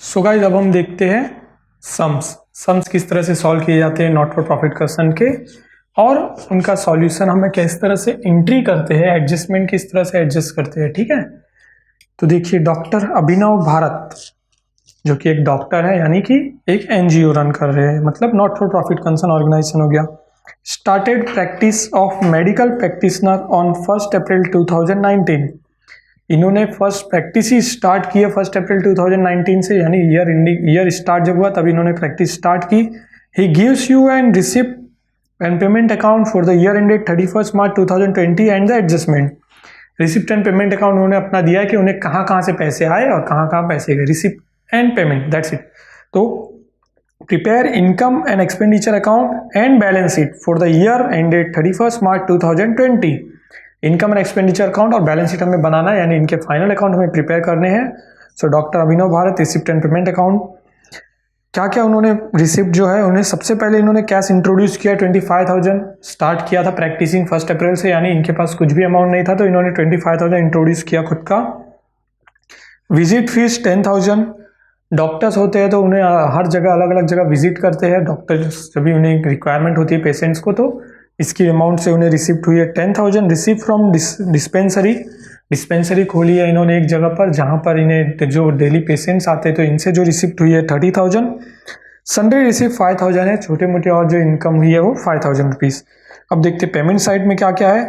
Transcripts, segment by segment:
So guys अब हम देखते हैं सम्स किस तरह से सॉल्व किए जाते हैं नॉट फॉर प्रॉफिट क्वेश्चन के, और उनका सॉल्यूशन हमें किस तरह से एंट्री करते हैं, एडजस्टमेंट किस तरह से एडजस्ट करते हैं। ठीक है, तो देखिए डॉक्टर अभिनव भारत जो कि एक डॉक्टर है, यानी कि एक एनजीओ रन कर रहे हैं, मतलब not for profit concern organisation हो गया। Started practice of medical practitioner on 1 April 2019। इन्होंने फर्स्ट प्रैक्टिस ही स्टार्ट की है 1 अप्रैल 2019 से, यानी ईयर स्टार्ट जब हुआ तब इन्होंने प्रैक्टिस स्टार्ट की। He gives you and receipt and payment account for the year ended 31 March 2020 and the adjustment. Receipt and payment account उन्होंने अपना दिया है कि उन्हें कहाँ कहाँ से पैसे आए और कहाँ कहाँ पैसे गए, receipt and payment, that's it. तो prepare income and expenditure account and balance sheet for the year ended 31 March 2020। Income and expenditure account और बैलेंस शीट हमें बनाना है, यानी इनके फाइनल अकाउंट हमें प्रिपेयर करने हैं। So doctor Abhinav Bharat receipt and payment account, क्या क्या उन्होंने रिसिप्ट जो है, उन्हें सबसे पहले इन्होंने कैश इंट्रोड्यूस किया 25,000 स्टार्ट किया था प्रैक्टिसिंग 1 अप्रैल से, यानी इनके पास कुछ भी अमाउंट नहीं था तो इन्होंने 25,000 इंट्रोड्यूस किया खुद का। विजिट फीस 10,000, डॉक्टर्स होते हैं तो उन्हें हर जगह अलग अलग जगह विजिट करते हैं डॉक्टर्स, जब भी उन्हें रिक्वायरमेंट होती है पेशेंट्स को, तो इसकी अमाउंट से उन्हें रिसिप्ट हुई है 10,000। रिसिप्ट फ्रॉम डिस्पेंसरी खोली है इन्होंने एक जगह पर, जहां पर इन्हें जो डेली पेशेंट्स आते हैं तो इनसे जो रिसिप्ट हुई है 30,000। सन्डे रिसिप्ट 5,000 है, छोटे मोटे और जो इनकम हुई है वो 5,000 रुपीज़। अब देखते हैं पेमेंट साइड में क्या क्या है।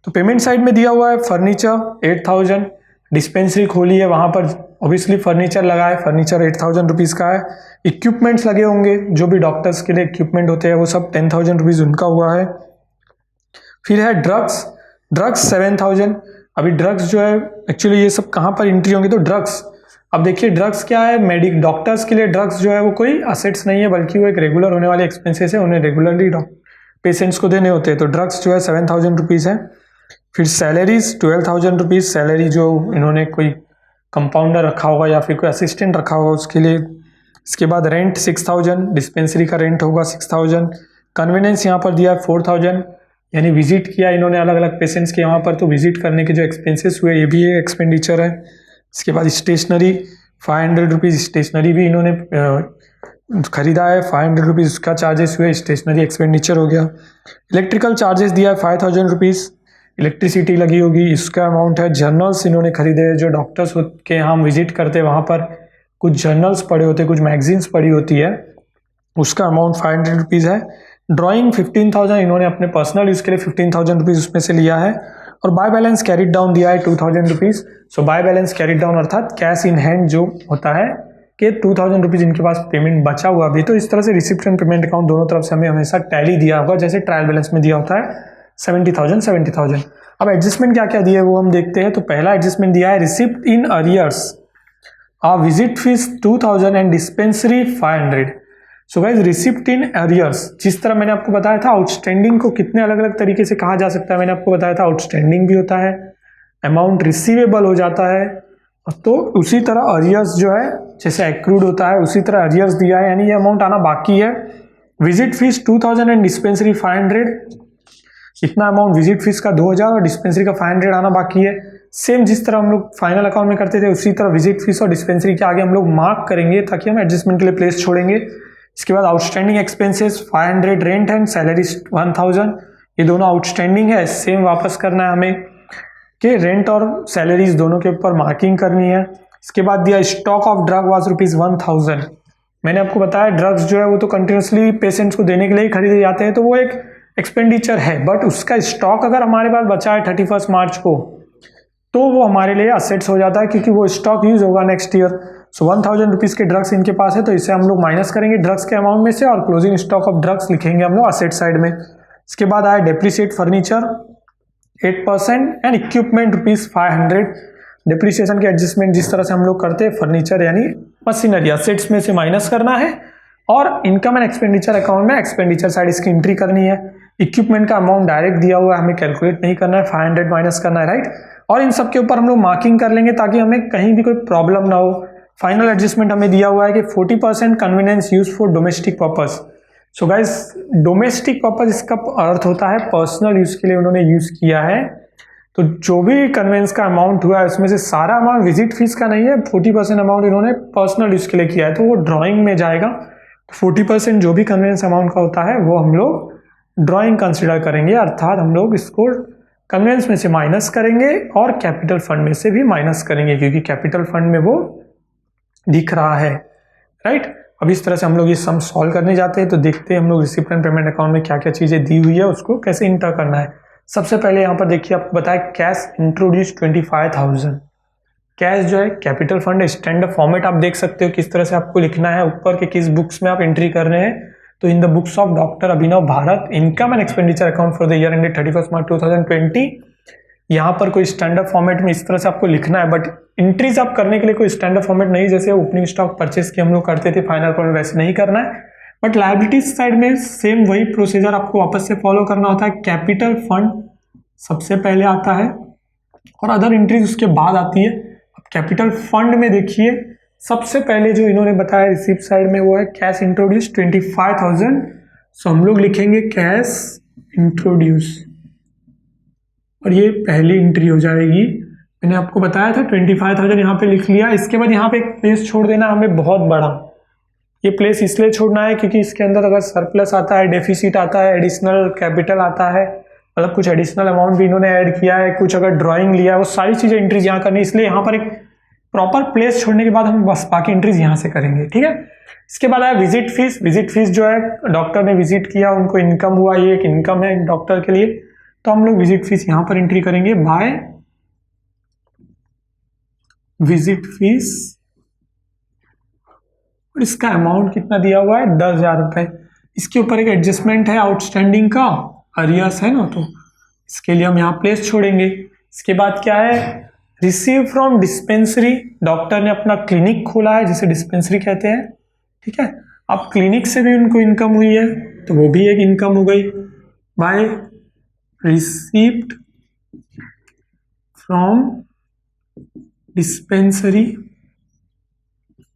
तो पेमेंट साइड में दिया हुआ है फर्नीचर 8,000, डिस्पेंसरी खोली है वहाँ पर ऑब्वियसली फर्नीचर लगा है, फर्नीचर 8,000 रुपीज़ का है। इक्विपमेंट्स लगे होंगे, जो भी डॉक्टर्स के लिए इक्विपमेंट होते हैं वो सब 10,000 रुपीज़ उनका हुआ है। फिर है ड्रग्स 7,000। अभी ड्रग्स जो है एक्चुअली ये सब कहाँ पर एंट्री होंगे, तो ड्रग्स, अब देखिए ड्रग्स क्या है, डॉक्टर्स के लिए ड्रग्स जो है वो कोई असेट्स नहीं है, बल्कि वो एक रेगुलर होने वाले एक्सपेंसेस है, उन्हें रेगुलरली पेशेंट्स को देने होते हैं। तो ड्रग्स जो है 7,000 रुपीज़ है। फिर सैलरीज 12,000 रुपीज़, सैलरी जो इन्होंने कोई कंपाउंडर रखा होगा या फिर कोई असिस्टेंट रखा होगा उसके लिए। इसके बाद रेंट 6,000, डिस्पेंसरी का रेंट होगा 6,000। कन्वीनियंस यहाँ पर दिया है 4,000, यानी विजिट किया इन्होंने अलग अलग पेशेंट्स के यहाँ पर, तो विजिट करने के जो एक्सपेंसेस हुए ये भी एक एक्सपेंडिचर है। इसके बाद स्टेशनरी 500 रुपीज़, स्टेशनरी भी इन्होंने खरीदा है, 500 रुपीज़ उसका चार्जेस हुए, स्टेशनरी एक्सपेंडिचर हो गया। इलेक्ट्रिकल चार्जेस दिया है 5,000 रुपीज़, इलेक्ट्रिसिटी लगी होगी, इसका अमाउंट है। जर्नल्स इन्होंने खरीदे हैं, जो डॉक्टर्स के यहाँ हम विजिट करते हैं वहाँ पर कुछ जर्नल्स पढ़े होते हैं, कुछ मैगजीन्स पढ़ी होती है, उसका अमाउंट 500 रुपीज़ है। ड्राइंग 15,000, इन्होंने अपने पर्सनल यूज़ के लिए 15,000 रुपीज़ उसमें से लिया है। और बाय बैलेंस कैरिड डाउन दिया है 2,000 rupees. So by balance carried down अर्थात कैश इन हैंड जो होता है कि 2,000 रुपीज़ इनके पास पेमेंट बचा हुआ भी, तो इस तरह से रिसिप्ट एंड पेमेंट अकाउंट दोनों तरफ से हमें हमेशा टैली दिया होगा, जैसे ट्रायल बैलेंस में दिया होता है 70,000। अब एडजस्टमेंट क्या क्या दिया है वो हम देखते हैं। तो पहला एडजस्टमेंट दिया है receipt in arrears, visit fees 2,000 and dispensary 500। So guys receipt in arrears, जिस तरह मैंने आपको बताया था आउटस्टैंडिंग को कितने अलग अलग तरीके से कहा जा सकता है, मैंने आपको बताया था आउटस्टैंडिंग भी होता है, अमाउंट रिसीवेबल हो जाता है, तो उसी तरह अरियर्स जो है जैसे एक्रूड होता है उसी तरह अरियर्स दिया है, यानी ये अमाउंट आना बाकी है। विजिट फीस 2,000 एंड डिस्पेंसरी 500, इतना अमाउंट विजिट फीस का 2,000 और डिस्पेंसरी का 500 आना बाकी है। सेम जिस तरह हम लोग फाइनल अकाउंट में करते थे उसी तरह विजिट फीस और डिस्पेंसरी के आगे हम लोग मार्क करेंगे ताकि हम एडजस्टमेंट के लिए प्लेस छोड़ेंगे। इसके बाद outstanding expenses 500, rent and salary 1,000, ये दोनों आउटस्टैंडिंग है, सेम वापस करना है हमें कि रेंट और सैलरीज दोनों के ऊपर मार्किंग करनी है। इसके बाद दिया स्टॉक ऑफ ड्रग वाज ₹1,000। मैंने आपको बताया ड्रग्स जो है वो तो कंटिन्यूसली पेशेंट्स को देने के लिए ही खरीदे जाते हैं, तो वो एक एक्सपेंडिचर है, बट उसका स्टॉक अगर हमारे पास बचा है 31 मार्च को तो वो हमारे लिए असेट्स हो जाता है, क्योंकि वो स्टॉक यूज होगा नेक्स्ट ईयर। सो 1,000 रुपीज़ के ड्रग्स इनके पास है, तो इसे हम लोग माइनस करेंगे ड्रग्स के अमाउंट में से और क्लोजिंग स्टॉक ऑफ ड्रग्स लिखेंगे हम लोग असेट साइड में। इसके बाद आया depreciate furniture 8% and equipment ₹500। Depreciation के एडजस्टमेंट जिस तरह से हम लोग करते हैं, फर्नीचर यानी मशीनरी असेट्स में से माइनस करना है और इनकम एंड एक्सपेंडिचर अकाउंट में एक्सपेंडिचर साइड इसकी एंट्री करनी है। इक्विपमेंट का अमाउंट डायरेक्ट दिया हुआ है, हमें कैलकुलेट नहीं करना है, 500 माइनस करना है, राइट। और इन सब के ऊपर हम लोग मार्किंग कर लेंगे ताकि हमें कहीं भी कोई प्रॉब्लम ना हो। फाइनल एडजस्टमेंट हमें दिया हुआ है कि 40% convenience use for domestic purpose. So guys domestic purpose इसका अर्थ होता है पर्सनल यूज के लिए उन्होंने यूज किया है, तो जो भी कन्वेंस का अमाउंट हुआ है उसमें से सारा अमाउंट विजिट फीस का नहीं है, 40% अमाउंट इन्होंने पर्सनल यूज के लिए किया है, तो वो ड्राइंग में जाएगा। 40% जो भी कन्वेंस अमाउंट का होता है वो हम लोग ड्राइंग कंसिडर करेंगे, अर्थात हम लोग इसको कन्वेंस में से माइनस करेंगे और कैपिटल फंड में से भी माइनस करेंगे, क्योंकि कैपिटल फंड में वो दिख रहा है, राइट। अब इस तरह से हम लोग ये सम सॉल्व करने जाते हैं, तो देखते हैं हम लोग रिसिप्ट एंड पेमेंट अकाउंट में क्या क्या चीज़ें दी हुई है उसको कैसे इंटर करना है। सबसे पहले यहाँ पर देखिए आपको बताया कैश इंट्रोड्यूस 25,000। कैश जो है कैपिटल फंड स्टैंडर्ड फॉर्मेट आप देख सकते हो किस तरह से आपको लिखना है, ऊपर के किस बुक्स में आप एंट्री कर रहे हैं। तो in the books of doctor Abhinav Bharat income and expenditure account for the year ended 31 March 2020, यहाँ पर कोई स्टैंडर्ड फॉर्मेट में इस तरह से आपको लिखना है। बट एंट्रीज आप करने के लिए कोई स्टैंडर्ड फॉर्मेट नहीं, जैसे ओपनिंग स्टॉक परचेस की हम लोग करते थे फाइनल अकाउंट, वैसे नहीं करना है। बट लायबिलिटीज साइड में सेम वही प्रोसीजर आपको वापस से फॉलो करना होता है। कैपिटल फंड सबसे पहले आता है और अदर एंट्रीज उसके बाद आती है। अब कैपिटल फंड में देखिए सबसे पहले जो इन्होंने बताया रिसीप्ट साइड में वो है कैश इंट्रोड्यूस 25,000। सो हम लोग लिखेंगे कैश इंट्रोड्यूस और ये पहली एंट्री हो जाएगी। मैंने आपको बताया था 25,000 यहाँ पे लिख लिया। इसके बाद यहाँ पे एक प्लेस छोड़ देना हमें बहुत बड़ा। ये प्लेस इसलिए छोड़ना है क्योंकि इसके अंदर अगर सरप्लस आता है, डेफिसिट आता है, एडिशनल कैपिटल आता है, मतलब कुछ एडिशनल अमाउंट भी इन्होंने ऐड किया है, कुछ अगर ड्राइंग लिया है, वो सारी चीज़ें एंट्रीज यहाँ करनी है। इसलिए यहाँ पर एक प्रॉपर प्लेस छोड़ने के बाद हम बस बाकी एंट्रीज यहाँ से करेंगे, ठीक है। इसके बाद आया विजिट फीस। विजिट फीस जो है डॉक्टर ने विजिट किया, उनको इनकम हुआ, ये एक इनकम है डॉक्टर के लिए, तो हम लोग विजिट फीस यहाँ पर एंट्री करेंगे बाय विजिट फीस। और इसका अमाउंट कितना दिया हुआ है 10,000 रुपए। इसके ऊपर एक एडजस्टमेंट है आउटस्टैंडिंग का, अरियर्स है ना, तो इसके लिए हम यहाँ प्लेस छोड़ेंगे। इसके बाद क्या है रिसीव फ्रॉम डिस्पेंसरी। डॉक्टर ने अपना क्लिनिक खोला है जिसे डिस्पेंसरी कहते हैं, ठीक है। अब क्लिनिक से भी उनको इनकम हुई है तो वो भी एक इनकम हो गई बाय रिसीव्ड फ्रॉम डिस्पेंसरी।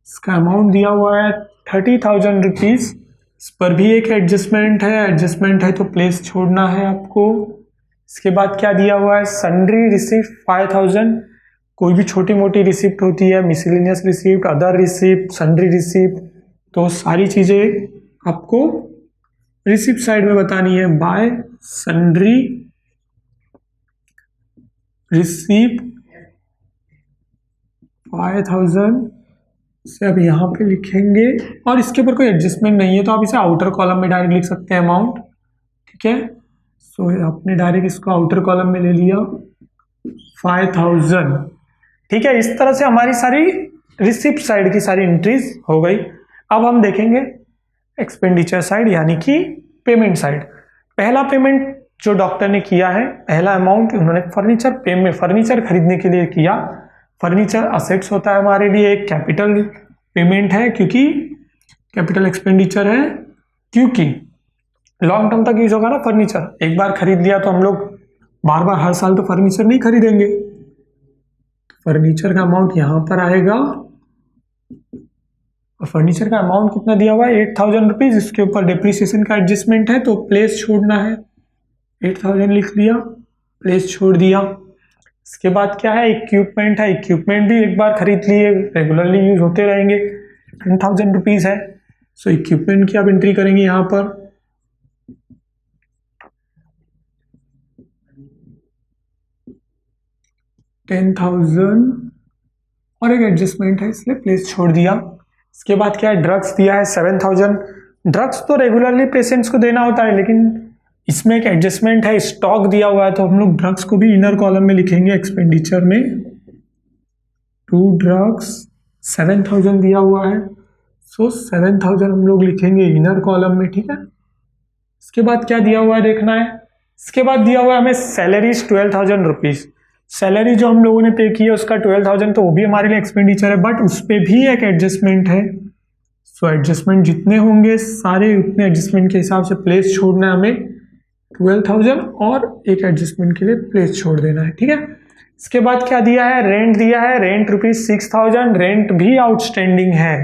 इसका अमाउंट दिया हुआ है 30,000 रुपीज। इस पर भी एक एडजस्टमेंट है तो प्लेस छोड़ना है आपको। इसके बाद क्या दिया हुआ है सन्ड्री रिसिप्ट 5,000। कोई भी छोटी मोटी रिसिप्ट होती है, miscellaneous receipt, other receipt, sundry receipt, तो सारी चीजें आपको रिसिप्ट साइड में बतानी है बाय सन्ड्री रिसिप्ट 5,000 से अब यहाँ पे लिखेंगे। और इसके ऊपर कोई एडजस्टमेंट नहीं है तो आप इसे आउटर कॉलम में डायरेक्ट लिख सकते हैं अमाउंट, ठीक है। सो आपने डायरेक्ट इसको आउटर कॉलम में ले लिया 5,000, ठीक है। इस तरह से हमारी सारी रिसिप्ट साइड की सारी एंट्रीज हो गई। अब हम देखेंगे एक्सपेंडिचर साइड यानी कि पेमेंट साइड। पहला पेमेंट जो डॉक्टर ने किया है, पहला अमाउंट उन्होंने फर्नीचर खरीदने के लिए किया। फर्नीचर असेट्स होता है हमारे लिए, एक कैपिटल पेमेंट है क्योंकि कैपिटल एक्सपेंडिचर है, क्योंकि लॉन्ग टर्म तक यूज होगा ना फर्नीचर। एक बार खरीद लिया तो हम लोग बार बार हर साल तो फर्नीचर नहीं खरीदेंगे। फर्नीचर का अमाउंट यहां पर आएगा और फर्नीचर का अमाउंट कितना दिया हुआ है 8,000 रुपीज। इसके ऊपर डिप्रिसिएशन का एडजस्टमेंट है तो प्लेस छोड़ना है, 8,000 लिख लिया, प्लेस छोड़ दिया। इसके बाद क्या है इक्विपमेंट है। इक्विपमेंट भी एक बार खरीद लिए, रेगुलरली यूज होते रहेंगे, 10,000 रुपीज है। सो इक्विपमेंट की आप एंट्री करेंगे यहाँ पर 10,000 और एक एडजस्टमेंट है इसलिए प्लेस छोड़ दिया। इसके बाद क्या है ड्रग्स दिया है 7,000। ड्रग्स तो रेगुलरली पेशेंट्स को देना होता है, लेकिन इसमें एक एडजस्टमेंट है, स्टॉक दिया हुआ है तो हम लोग ड्रग्स को भी इनर कॉलम में लिखेंगे एक्सपेंडिचर में। 2 ड्रग्स 7,000 दिया हुआ है, सो 7,000 हम लोग लिखेंगे इनर कॉलम में, ठीक है। इसके बाद क्या दिया हुआ है देखना है। इसके बाद दिया हुआ है हमें सैलरीज 12,000 रुपीज। सैलरी जो हम लोगों ने पे की है उसका 12,000, तो वो भी हमारे लिए एक्सपेंडिचर है, बट उस पर भी एक एडजस्टमेंट है। सो एडजस्टमेंट जितने होंगे सारे उतने एडजस्टमेंट के हिसाब से प्लेस छोड़ना है हमें 12,000 और एक एडजस्टमेंट के लिए प्लेस छोड़ देना है, ठीक है। इसके बाद क्या दिया है रेंट दिया है, रेंट रुपीज 6,000, रेंट भी आउटस्टैंडिंग है।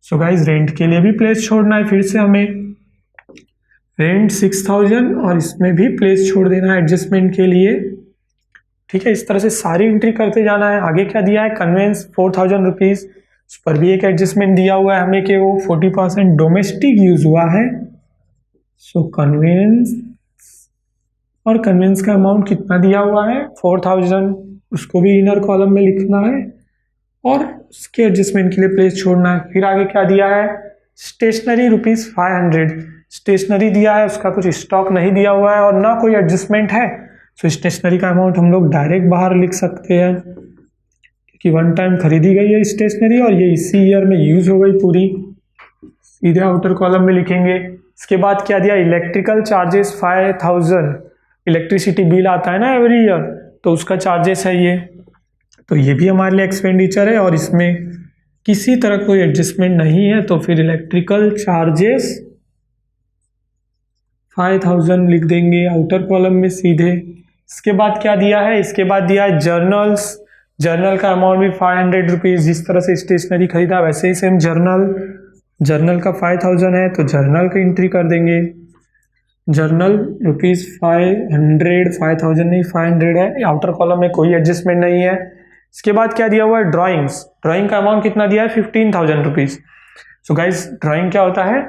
सो गाइज रेंट के लिए भी प्लेस छोड़ना है, फिर से हमें रेंट 6,000 और इसमें भी प्लेस छोड़ देना है एडजस्टमेंट के लिए ठीक है, इस तरह से सारी एंट्री करते जाना है। आगे क्या दिया है, कन्वेंस 4000 रुपीज़, उस पर भी एक एडजस्टमेंट दिया हुआ है हमें कि वो 40% डोमेस्टिक यूज हुआ है। सो कन्वेंस, और कन्वेंस का अमाउंट कितना दिया हुआ है 4000, उसको भी इनर कॉलम में लिखना है और उसके एडजस्टमेंट के लिए प्लेस छोड़ना है। फिर आगे क्या दिया है, स्टेशनरी ₹500, स्टेशनरी दिया है, उसका कुछ स्टॉक नहीं दिया हुआ है और ना कोई एडजस्टमेंट है। सो स्टेशनरी का अमाउंट हम लोग डायरेक्ट बाहर लिख सकते हैं क्योंकि वन टाइम खरीदी गई है स्टेशनरी और ये इसी ईयर में यूज हो गई पूरी, सीधे आउटर कॉलम में लिखेंगे। इसके बाद क्या दिया, इलेक्ट्रिकल चार्जेस 5000, इलेक्ट्रिसिटी बिल आता है ना एवरी ईयर, तो उसका चार्जेस है ये, तो ये भी हमारे लिए एक्सपेंडिचर है और इसमें किसी तरह कोई एडजस्टमेंट नहीं है, तो फिर इलेक्ट्रिकल चार्जेस 5000 लिख देंगे आउटर कॉलम में सीधे। इसके बाद क्या दिया है, इसके बाद दिया है जर्नल्स, जर्नल का अमाउंट भी 500 रुपीज़, जिस तरह से स्टेशनरी खरीदा वैसे ही सेम जर्नल का 5000 है तो जर्नल की एंट्री कर देंगे। जर्नल ₹500, 5000 नहीं 500 है, आउटर कॉलम में कोई एडजस्टमेंट नहीं है। इसके बाद क्या दिया हुआ है, ड्राइंग्स, ड्राइंग का अमाउंट कितना दिया है 15000 रुपीज़। सो गाइज ड्राइंग क्या होता है,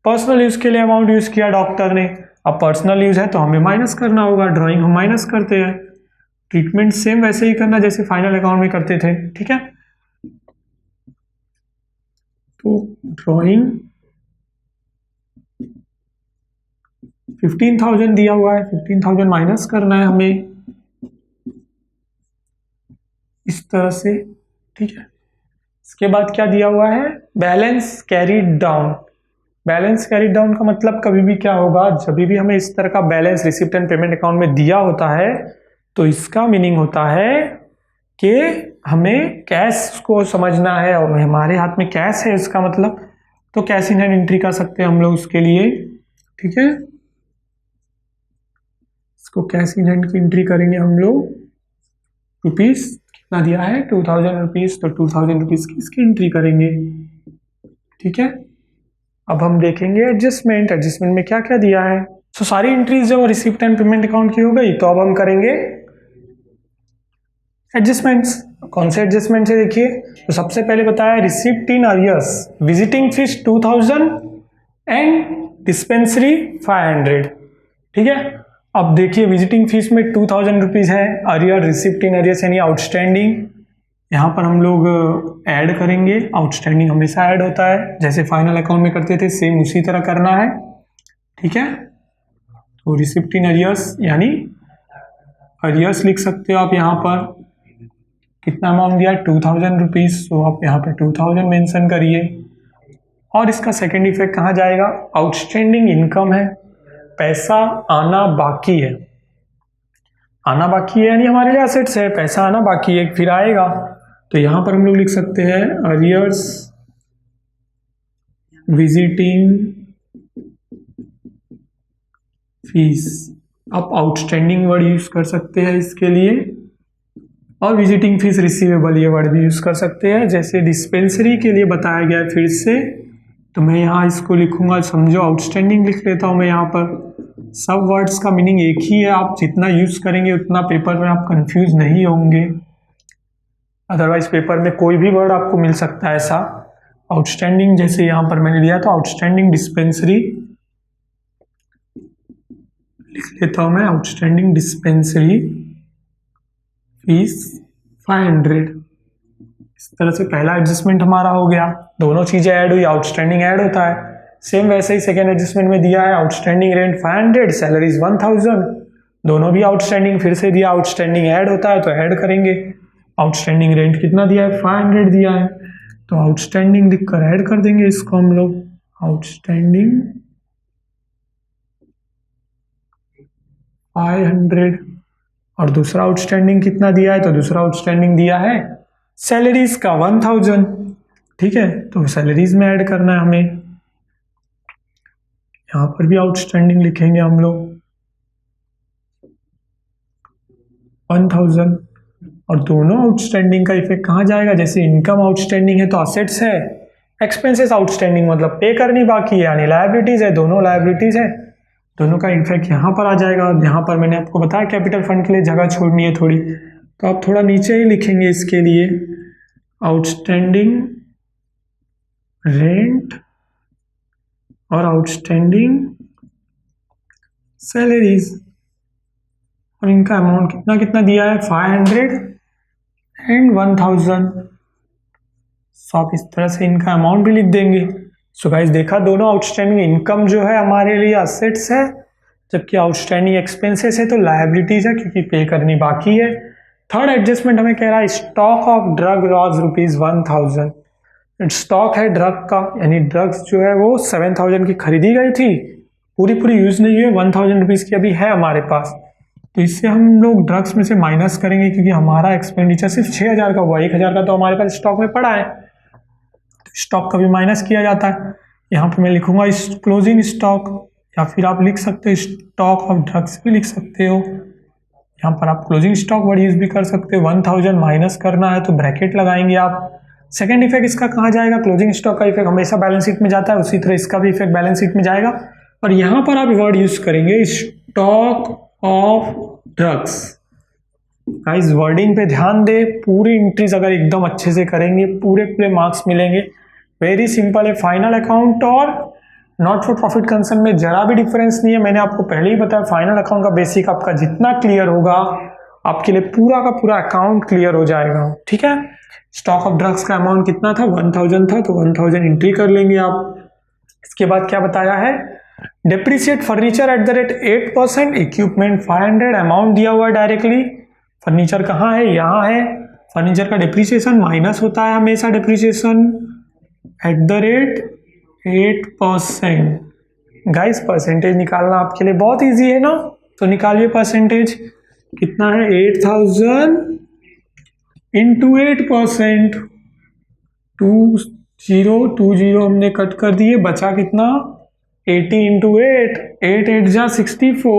पर्सनल यूज के लिए अमाउंट यूज किया डॉक्टर ने, अब पर्सनल यूज है तो हमें माइनस करना होगा, ड्राइंग हम माइनस करते हैं, ट्रीटमेंट सेम वैसे ही करना जैसे फाइनल अकाउंट में करते थे, ठीक है। तो ड्राइंग 15000 दिया हुआ है, 15000 माइनस करना है हमें इस तरह से, ठीक है। इसके बाद क्या दिया हुआ है, balance carried down. Balance carried down का मतलब कभी भी क्या होगा, जब भी हमें इस तरह का balance receipt and payment account में दिया होता है तो इसका मीनिंग होता है कि हमें कैश को समझना है और हमारे हाथ में कैश है, इसका मतलब तो कैश इन हैंड एंट्री कर सकते हैं हम लोग उसके लिए, ठीक है। इसको कैश इन हैंड की एंट्री करेंगे हम लोग, रुपीस कितना दिया है 2000 रुपीज़, तो 2000 रुपीज़ की इसकी एंट्री करेंगे, ठीक है। अब हम देखेंगे एडजस्टमेंट, एडजस्टमेंट में क्या क्या दिया है। सो सारी एंट्रीज जो रिसिप्ट एंड पेमेंट अकाउंट की हो गई, तो अब हम करेंगे एडजस्टमेंट्स। कौन से एडजस्टमेंट है देखिए, तो सबसे पहले बताया receipt in arrears, visiting fees 2000 and dispensary 500, ठीक है। अब देखिए विजिटिंग फीस में 2000 रुपीज़ है, अरियर रिसिप्ट इन अरियर्स यानी आउटस्टैंडिंग, यहाँ पर हम लोग ऐड करेंगे, आउटस्टैंडिंग हमेशा ऐड होता है जैसे फाइनल अकाउंट में करते थे सेम उसी तरह करना है, ठीक है। तो रिसिप्ट इन अरियर्स यानी अरियर्स लिख सकते हो आप, यहाँ पर कितना अमाउंट दिया है 2000 रुपीज़, तो आप यहाँ पर 2000 मेंशन करिए। और इसका सेकेंड इफेक्ट कहाँ जाएगा, आउटस्टैंडिंग इनकम है, पैसा आना बाकी है, आना बाकी है यानी हमारे लिए असेट्स है, पैसा आना बाकी है फिर आएगा, तो यहां पर हम लोग लिख सकते हैं अरियर्स विजिटिंग फीस। आप आउटस्टैंडिंग वर्ड यूज कर सकते हैं इसके लिए, और विजिटिंग फीस रिसीवेबल ये वर्ड भी यूज कर सकते हैं, जैसे डिस्पेंसरी के लिए बताया गया है फिर से, तो मैं यहाँ इसको लिखूंगा, समझो आउटस्टैंडिंग लिख लेता हूँ मैं यहाँ पर। सब वर्ड्स का मीनिंग एक ही है, आप जितना यूज करेंगे उतना पेपर में आप कंफ्यूज नहीं होंगे, अदरवाइज पेपर में कोई भी वर्ड आपको मिल सकता है ऐसा। आउटस्टैंडिंग जैसे यहाँ पर मैंने लिया तो आउटस्टैंडिंग डिस्पेंसरी लिख लेता हूं मैं, आउटस्टैंडिंग डिस्पेंसरी फीस 500। इस तरह से पहला एडजस्टमेंट हमारा हो गया, दोनों चीजें ऐड हुई, आउटस्टैंडिंग ऐड होता है। सेम वैसे ही सेकेंड एडजस्टमेंट में दिया है आउटस्टैंडिंग रेंट 500, सैलरीज 1000, दोनों भी आउटस्टैंडिंग फिर से दिया, आउटस्टैंडिंग ऐड होता है तो ऐड करेंगे। आउटस्टैंडिंग रेंट कितना दिया है 500 दिया है, तो आउटस्टैंडिंग लिखकर ऐड कर देंगे इसको हम लोग, आउटस्टैंडिंग 500। और दूसरा आउटस्टैंडिंग कितना दिया है, तो दूसरा आउटस्टैंडिंग दिया है सैलरीज का 1000, ठीक है, तो सैलरीज में ऐड करना है हमें, यहां पर भी आउटस्टैंडिंग लिखेंगे हम लोग 1000। और दोनों आउटस्टैंडिंग का इफेक्ट कहाँ जाएगा, जैसे इनकम आउटस्टैंडिंग है तो असेट्स है, एक्सपेंसेस आउटस्टैंडिंग मतलब पे करनी बाकी है यानी लायबिलिटीज है, दोनों लायबिलिटीज है, दोनों का इफेक्ट यहाँ पर आ जाएगा। यहाँ पर मैंने आपको बताया कैपिटल फंड के लिए जगह छोड़नी है थोड़ी, तो आप थोड़ा नीचे ही लिखेंगे इसके लिए आउटस्टैंडिंग रेंट और आउटस्टैंडिंग सैलरीज, और इनका अमाउंट कितना कितना दिया है 500 एंड 1000। सो आप इस तरह से इनका अमाउंट भी लिख देंगे। सो गाइस देखा, दोनों आउटस्टैंडिंग इनकम जो है हमारे लिए असेट्स है, जबकि आउटस्टैंडिंग एक्सपेंसेस है तो लायबिलिटीज है क्योंकि पे करनी बाकी है। थर्ड एडजस्टमेंट हमें कह रहा है stock of drug lies ₹1000। Stock है ड्रग का, यानी ड्रग्स जो है वो 7000 की खरीदी गई थी, पूरी यूज नहीं हुई, 1000 रुपीज़ की अभी है हमारे पास। तो इससे हम लोग ड्रग्स में से माइनस करेंगे क्योंकि हमारा एक्सपेंडिचर सिर्फ 6000 का हुआ, 1000 का तो हमारे पास स्टॉक में पड़ा है, स्टॉक का भी माइनस किया जाता है। यहाँ पे मैं लिखूंगा क्लोजिंग स्टॉक, या फिर आप लिख सकते हो स्टॉक ऑफ ड्रग्स भी लिख सकते हो। यहाँ पर आप क्लोजिंग स्टॉक वर्ड यूज भी कर सकते हो। 1000 माइनस करना है तो ब्रैकेट लगाएंगे आप। सेकेंड इफेक्ट इसका कहाँ जाएगा, क्लोजिंग स्टॉक का इफेक्ट हमेशा बैलेंस शीट में जाता है, उसी तरह इसका भी इफेक्ट बैलेंस शीट में जाएगा। और यहाँ पर आप वर्ड यूज करेंगे stock of drugs. Guys wording पे ध्यान दे, पूरी एंट्रीज अगर एकदम अच्छे से करेंगे पूरे मार्क्स मिलेंगे। वेरी सिंपल है। फाइनल अकाउंट और नॉट फॉर प्रॉफिट कंसर्न में जरा भी डिफरेंस नहीं है, मैंने आपको पहले ही बताया। फाइनल अकाउंट का बेसिक आपका जितना क्लियर होगा आपके लिए पूरा का पूरा अकाउंट क्लियर हो जाएगा, ठीक है। स्टॉक ऑफ ड्रग्स का अमाउंट कितना था, 1000 था, तो 1000 एंट्री कर लेंगे आप। इसके बाद क्या बताया है, depreciate furniture at the rate 8%, equipment 500, amount दिया हुआ है डायरेक्टली। फर्नीचर कहाँ है, यहाँ है। फर्नीचर का डिप्रिसिएशन माइनस होता है हमेशा, depreciation at the rate 8%। Guys percentage निकालना आपके लिए बहुत इजी है ना, तो निकालिए परसेंटेज कितना है, 8000 इंटू 8%। 20 हमने कट कर दिए, बचा कितना 80 इंटू 8, 8 जा 64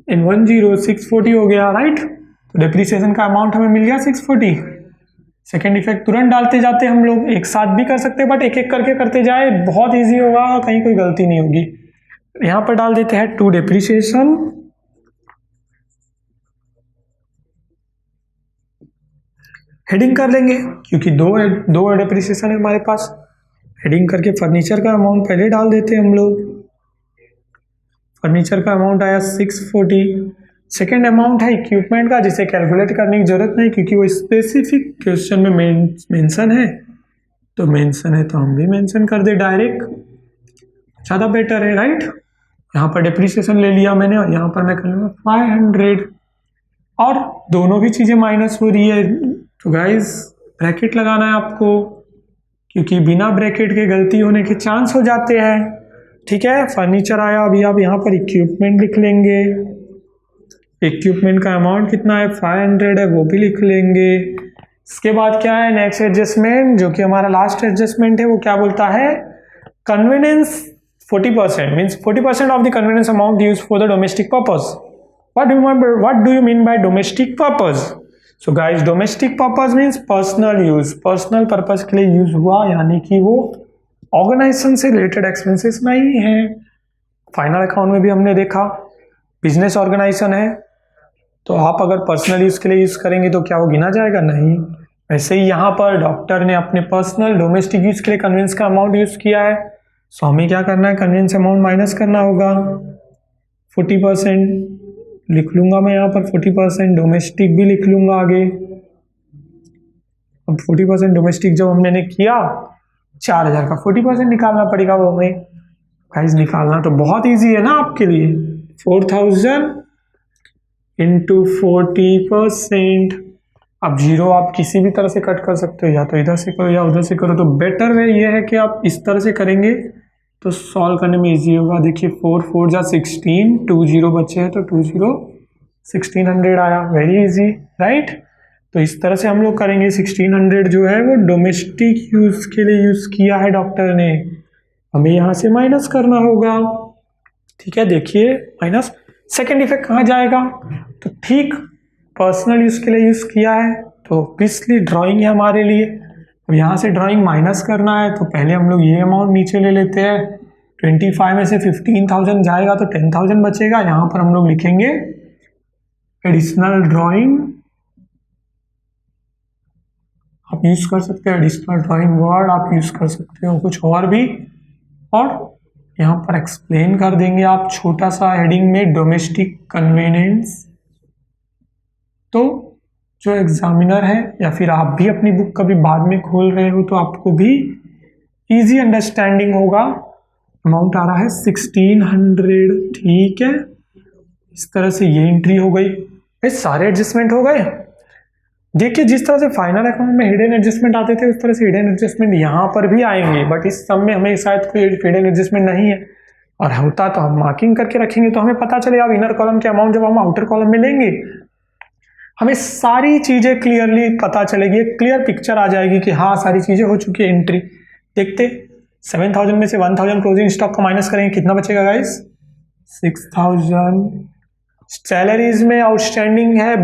इन 10 640 हो गया, राइट। तो डिप्रिसिएशन का अमाउंट हमें मिल गया 640। सेकेंड इफेक्ट तुरंत डालते जाते हम लोग, एक साथ भी कर सकते हैं बट एक एक करके करते जाए, बहुत इजी होगा, कहीं कोई गलती नहीं होगी। यहाँ पर डाल देते हैं टू डिप्रिसिएशन, हेडिंग कर लेंगे क्योंकि दो डिप्रिसिएशन है हमारे पास। हेडिंग करके फर्नीचर का अमाउंट पहले डाल देते हैं हम लोग। फर्नीचर का अमाउंट आया 640। सेकेंड अमाउंट है इक्विपमेंट का, जिसे कैलकुलेट करने की जरूरत नहीं क्योंकि वो स्पेसिफिक क्वेश्चन में मेंशन है, तो मेंशन है तो हम भी मेंशन कर दे डायरेक्ट, ज़्यादा बेटर है, राइट। यहाँ पर डिप्रिसिएशन ले लिया मैंने और यहाँ पर मैं कर लूँगा 500, और दोनों भी चीज़ें माइनस हो रही है, तो गाइस ब्रैकेट लगाना है आपको क्योंकि बिना ब्रैकेट के गलती होने के चांस हो जाते हैं, ठीक है। फर्नीचर आया, अभी आप यहाँ पर इक्विपमेंट लिख लेंगे। इक्विपमेंट का अमाउंट कितना है, 500 है, वो भी लिख लेंगे। इसके बाद क्या है, नेक्स्ट एडजस्टमेंट, जो कि हमारा लास्ट एडजस्टमेंट है, वो क्या बोलता है, convenience 40% means 40% of the convenience amount use for the domestic purpose. What do you mean by domestic purpose? So guys, domestic purpose means personal use, personal purpose के लिए यूज हुआ, यानी कि वो ऑर्गेनाइजेशन से रिलेटेड एक्सपेंसेस नहीं है। Final account में भी हमने देखा बिजनेस ऑर्गेनाइजेशन है, तो आप अगर पर्सनल यूज के लिए यूज करेंगे तो क्या वो गिना जाएगा, नहीं। वैसे ही यहाँ पर डॉक्टर ने अपने पर्सनल डोमेस्टिक यूज के लिए कन्वेंस का अमाउंट यूज किया है, सो हमें क्या करना है, कन्वेंस अमाउंट माइनस करना होगा। 40% लिख लूंगा मैं यहाँ पर, 40% डोमेस्टिक भी लिख लूंगा आगे। अब 40% डोमेस्टिक जब हमने किया 4000 का 40% निकालना पड़ेगा वो हमें। गाइस निकालना तो बहुत इजी है ना आपके लिए, 4000 इंटू 40%। अब जीरो आप किसी भी तरह से कट कर सकते हो, या तो इधर से करो या उधर से करो, तो बेटर वे ये है कि आप इस तरह से करेंगे तो सॉल्व करने में इजी होगा। देखिए 4 जा 16, 20 बचे हैं तो 20 1600 आया, वेरी इजी, राइट। तो इस तरह से हम लोग करेंगे। 1600 जो है वो डोमेस्टिक यूज के लिए यूज किया है डॉक्टर ने, हमें यहाँ से माइनस करना होगा, ठीक है। देखिए माइनस। सेकेंड इफेक्ट कहाँ जाएगा, तो ठीक पर्सनल यूज के लिए यूज किया है, तो ऑब्वियसली ड्राइंग है हमारे लिए। अब यहाँ से ड्राइंग माइनस करना है तो पहले हम लोग ये अमाउंट नीचे ले लेते हैं, 25 में से 15,000 जाएगा तो 10,000 बचेगा। यहाँ पर हम लोग लिखेंगे एडिशनल ड्राइंग, आप यूज कर सकते हैं एडिशनल ड्राइंग वर्ड, आप यूज कर सकते हो कुछ और भी। और यहाँ पर एक्सप्लेन कर देंगे आप छोटा सा हेडिंग में डोमेस्टिक कन्वीनियंस। तो जो एग्जामिनर है या फिर आप भी अपनी बुक कभी बाद में खोल रहे हो तो आपको भी इजी अंडरस्टैंडिंग होगा। अमाउंट आ रहा है 1600, ठीक है। इस तरह से ये एंट्री हो गई। ये सारे एडजस्टमेंट हो गए। देखिए जिस तरह से फाइनल अकाउंट में हिडन एडजस्टमेंट आते थे उस तरह से हिडन एडजस्टमेंट यहाँ पर भी आएंगे, बट इस सब में हमें शायद कोई हिडन एडजस्टमेंट नहीं है, और होता तो हम मार्किंग करके रखेंगे तो हमें पता चलेगा। अब इनर कॉलम के अमाउंट जब हम आउटर कॉलम में लेंगे हमें सारी चीजें क्लियरली पता चलेगी, एक क्लियर पिक्चर आ जाएगी कि हाँ सारी चीजें हो चुकी है एंट्री। देखते 7,000 में से 1,000 क्लोजिंग स्टॉक का माइनस करेंगे, कितना बचेगा गाइस? 6,000। सैलरीज में आउटस्टैंडिंग है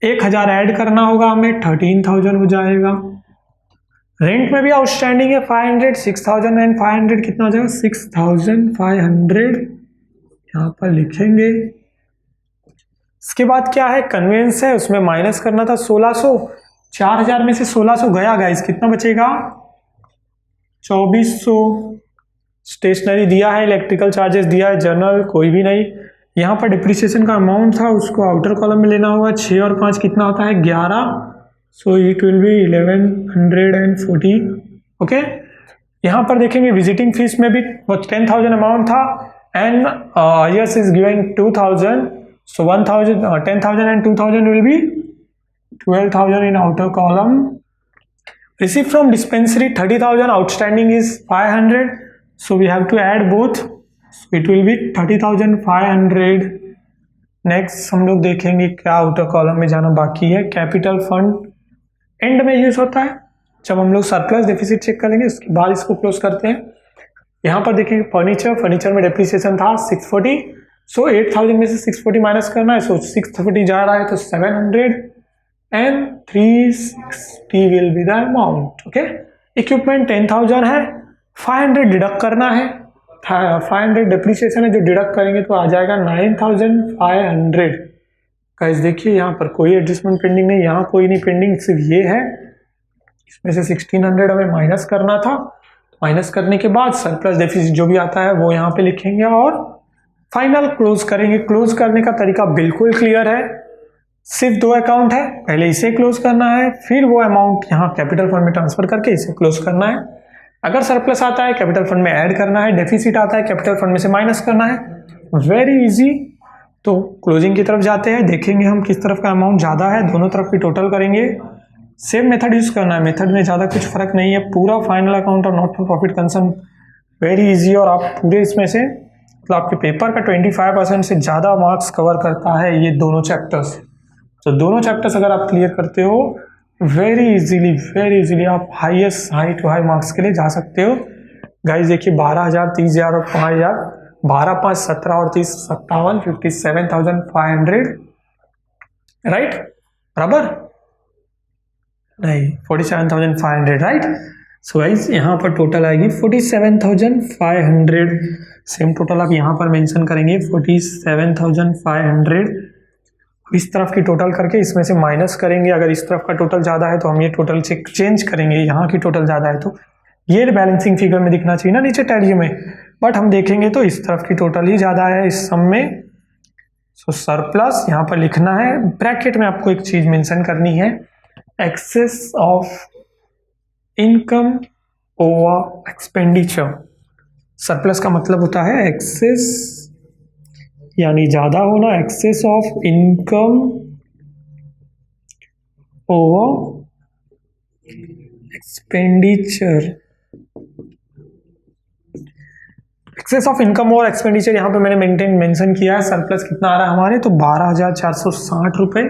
1,000 ऐड करना होगा हमें, 13,000 हो जाएगा। रेंट में भी आउटस्टैंडिंग है 500, 6,500 कितना हो जाएगा? 6,500 यहाँ पर लिखेंगे। इसके बाद क्या है? कन्वेंस है, उसमें माइनस करना था 1,600। 4,000 में से 1,600 गया गाइस, कितना बचेगा? 2,400। स्टेशनरी दिया है, इलेक्ट्रिकल चार्जेस दिया है, जर्नल कोई भी नहीं। यहाँ पर डिप्रिसिएशन का अमाउंट था उसको आउटर कॉलम में लेना होगा। 6 और 5 कितना होता है? 11। So it will be 1,140। Okay, यहाँ पर देखेंगे विजिटिंग फीस में भी 10,000 अमाउंट था and yes is given 2,000। So 10,000 and 2,000 will be 12,000 in outer column. Received from dispensary 30,000, outstanding is 500. So we have to add both. So it will be 30,500. Next हम लोग देखेंगे क्या आउटर कॉलम में जाना बाकी है। कैपिटल फंड एंड में use होता है जब हम लोग सरप्लस डेफिसिट चेक करेंगे, उसके बाद इसको क्लोज करते हैं। यहाँ पर देखेंगे फर्नीचर में डेप्रिसिएशन था 640। सो 8,000 में से 640 माइनस करना है। सो 640 जा रहा है तो 700 and 360 will be the amount. Okay, equipment 10,000 है, 500 डिडक्ट करना है। 500 डेप्रिसिएशन है जो डिडक्ट करेंगे तो आ जाएगा 9,500। गाइस देखिए यहाँ पर कोई एडजस्टमेंट पेंडिंग नहीं, यहाँ कोई नहीं पेंडिंग, सिर्फ ये है। इसमें से 1,600 हमें माइनस करना था। माइनस करने के बाद सरप्लस डेफिसिट जो भी आता है वो यहाँ पे लिखेंगे और फाइनल क्लोज करेंगे। क्लोज करने का तरीका बिल्कुल क्लियर है, सिर्फ 2 अकाउंट है, पहले इसे क्लोज करना है, फिर वो अमाउंट यहाँ कैपिटल फंड में ट्रांसफर करके इसे क्लोज करना है। अगर सरप्लस आता है कैपिटल फंड में ऐड करना है, डेफिसिट आता है कैपिटल फंड में से माइनस करना है। Very easy. तो क्लोजिंग की तरफ जाते हैं, देखेंगे हम किस तरफ का अमाउंट ज़्यादा है, दोनों तरफ की टोटल करेंगे। सेम मेथड यूज करना है, मेथड में ज़्यादा कुछ फर्क नहीं है। पूरा फाइनल अकाउंट और not for profit concern very easy, और आप पूरे इसमें से मतलब आपके पेपर का 25% से ज़्यादा मार्क्स कवर करता है ये दोनों चैप्टर्स। तो दोनों चैप्टर्स अगर आप क्लियर करते हो वेरी इजीली आप highest high to high marks के लिए जा सकते हो। गाइस देखिए 12,000, 30,000 और 5,000, 12, 5, 17 और 30, 57, 57,500 राइट, बराबर नहीं 47,500 राइट। सो गाइस यहाँ पर टोटल आएगी 47,500। सेम टोटल आप यहाँ पर मेंशन करेंगे 47,500। इस तरफ की टोटल करके इसमें से माइनस करेंगे। अगर इस तरफ का टोटल ज़्यादा है तो हम ये टोटल चेंज करेंगे, यहाँ की टोटल ज़्यादा है तो ये बैलेंसिंग फिगर में दिखना चाहिए ना नीचे टैली में, बट हम देखेंगे तो इस तरफ की टोटल ही ज़्यादा है इस सम में। सो सरप्लस यहाँ पर लिखना है, ब्रैकेट में आपको एक चीज़ मेंशन करनी है, excess of income over expenditure. Surplus का मतलब होता है एक्सेस यानी ज़्यादा होना, excess of income over expenditure. Excess of income और एक्सपेंडिचर यहाँ पे मैंने मेंशन किया है। सरप्लस कितना आ रहा है हमारे, तो 12,460 रुपये।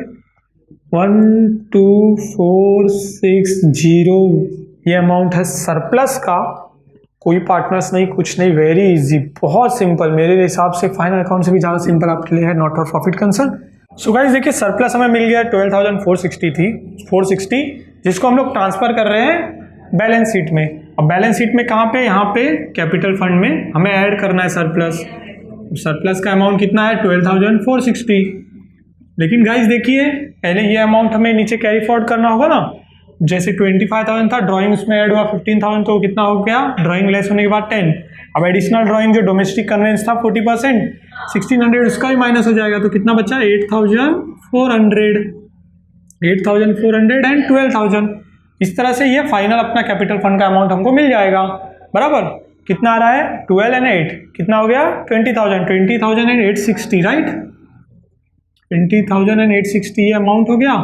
12,460 ये अमाउंट है सरप्लस का। कोई पार्टनर्स नहीं, कुछ नहीं, वेरी इजी, बहुत सिंपल। मेरे हिसाब से फाइनल अकाउंट से भी ज़्यादा सिंपल आपके लिए है not for profit concern. So guys देखिए सरप्लस हमें मिल गया 12,460 थी 460, जिसको हम लोग ट्रांसफर कर रहे हैं बैलेंस शीट में। अब बैलेंस शीट में कहाँ पे, यहाँ पे कैपिटल फंड में हमें ऐड करना है सरप्लस। सरप्लस का अमाउंट कितना है 12,460। लेकिन गाइस देखिए पहले ये अमाउंट हमें नीचे कैरी फॉरवर्ड करना होगा ना। जैसे 25,000 था, ड्राइंग उसमें ऐड हुआ 15,000, तो कितना हो गया, ड्राइंग लेस होने के बाद 10। अब एडिशनल ड्राइंग जो डोमेस्टिक कन्वेंस था 40%, 1600 उसका भी माइनस हो जाएगा, तो कितना बचा 8,400 एंड 12,000। इस तरह से ये फाइनल अपना कैपिटल फंड का अमाउंट हमको मिल जाएगा। बराबर कितना आ रहा है 12 एंड 8 कितना हो गया 20,000 एंड 860, राइट। 20,000 एंड 860 ये अमाउंट हो गया।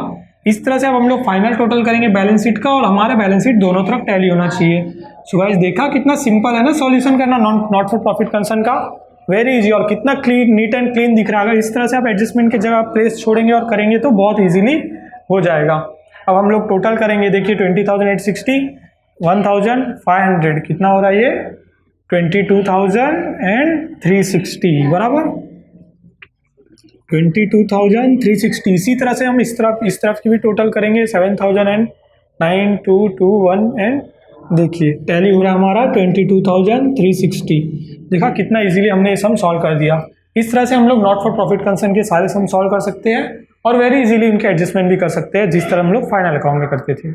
इस तरह से अब हम लोग फाइनल टोटल करेंगे बैलेंस शीट का, और हमारा बैलेंस शीट दोनों तरफ टैली होना चाहिए। सो गाइस देखा कितना सिंपल है ना सॉल्यूशन करना नॉट फॉर प्रॉफिट कंसर्न का, वेरी इजी, और कितना क्लीन, नीट एंड क्लीन दिख रहा है। अगर इस तरह से आप एडजस्टमेंट की जगह प्लेस छोड़ेंगे और करेंगे तो बहुत ईजिली हो जाएगा। अब हम लोग टोटल करेंगे, देखिए 20,860, 1,500 कितना हो रहा है ये 22,360, बराबर 22,360। इसी तरह से हम इस तरफ की भी टोटल करेंगे 7,009,221 एंड देखिए टैली हो रहा है हमारा 22,360। देखा कितना इजीली हमने ये सम सॉल्व कर दिया। इस तरह से हम लोग नॉट फॉर प्रॉफिट कंसर्न के सारे सम सॉल्व कर सकते हैं और वेरी इजीली उनके एडजस्टमेंट भी कर सकते हैं, जिस तरह हम लोग फाइनल अकाउंट में करते थे।